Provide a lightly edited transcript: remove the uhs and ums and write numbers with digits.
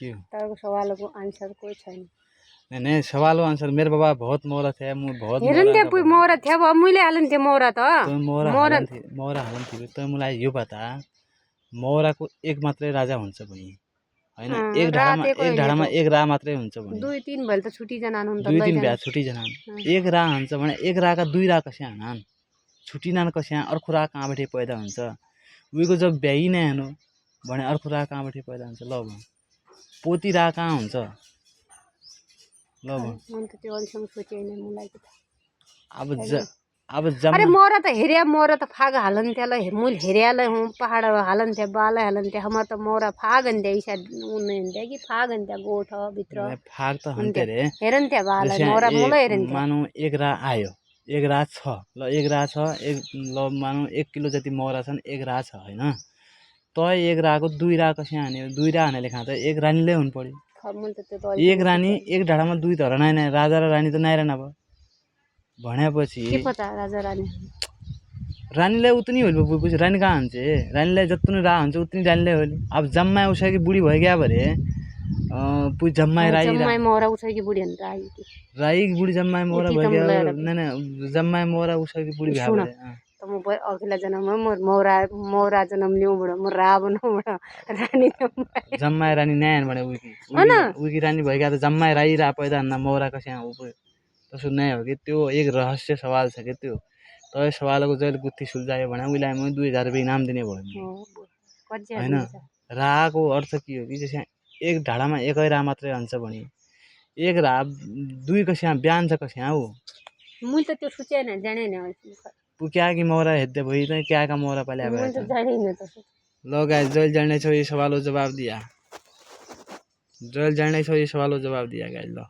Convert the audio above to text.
क्यों तारो सवालों को आंसर कोई छैन नहीं सवालों आंसर मेरे बाबा बहुत मोरा थे मु बहुत हेरन त्यहाँ पुइ मोरा थियो अब मैले हालन थियो मोरा त तो मोरा हालन थियो तो मलाई यो बता मोरा को एक मात्रै राजा हुन्छ भनी हैन एक ढाडामा एक रा मात्रै हुन्छ भनी 2-3 भइल त छुटी जानान हुन त 2-3 भ्या छुटी जानान एक रा हुन्छ भने एक राका दुई रा कस्या हनान छुटिनान कस्या अर्को रा कहाँबाट पैदा हुन्छ उइको जब ब्याइ नै हेर्नु भने अर्को रा कहाँबाट पैदा हुन्छ ल पोती रा कहाँ हुन्छ ल मन त त्यो अलिसम्म सोचेन मलाई त अब जब अरे मोरा त हेरिया मोरा त फाग हालन त्यलाई मूल हेरियाले हूं पहाड हालन त्या बाले हालन त्या हमर त मोरा फागन त्या इसा उन्ने त्या कि फागन त्या गोठ भित्र फाग त हन्ते रे हेरन त्या बाले मोरा मुला हेरन त्या मानु एक रा आयो एक रा छ ल एक रा छ एक ल मानु 1 किलो जति मोरा छन् एक रा छ हैन तय एक राको दुई रा कसै हाने दुई रा हाने लेखा त एक रानीले हुन पर्यो एक रानी एक ढाडामा दुई त हरानै नै राजा र रानी त नाइरहन अब भनेपछि के पता राजा रानी रानीलाई उतनी होल बुझ रानी कहाँ हुन्छ रानीलाई जत्तुनी रा हुन्छ उतनी रानीलाई होल अब जम्मा उसकी बुढी भयो क्या भरे पुइ जम्मा जम्मा मोरा उसकी बुढी हन राई बुढी जम्मा मोरा भयो क्या नै जम्मा मोरा उसकी बुढी भ्या भरे त म अघिल्ला जन्ममा मोरा जन्म लिउँ बडो म रा बनाउँ बडो रानी जम्मा रानी न्याय भने उकी रानी भयो क्या त जम्मा राई रा पैदा हन्न मोरा कस्या तसो नै हो कि त्यो एक रहस्य सवाल छ के त्यो तय सवालको जहिले गुत्थी सुल्झायो भने उइलाई म 2000 रुपैयाँ इनाम दिने भयो हैन राको अर्थ के हो कि जस्तै एक ढाडामा एकै रा मात्रै हुन्छ भने एक रा दुई कस्या ब्यान छ कस्या हो मुल त त्यो सोचेन जाने न तू क्या की मोरा हेद्दे भई त क्या का मोरा पाल्या भयो म त जानिन त ल गाइस जहिले जान्ने छ यो सवालको जवाब दिया जहिले जान्ने छ यो सवालको जवाब दिया गाइस ल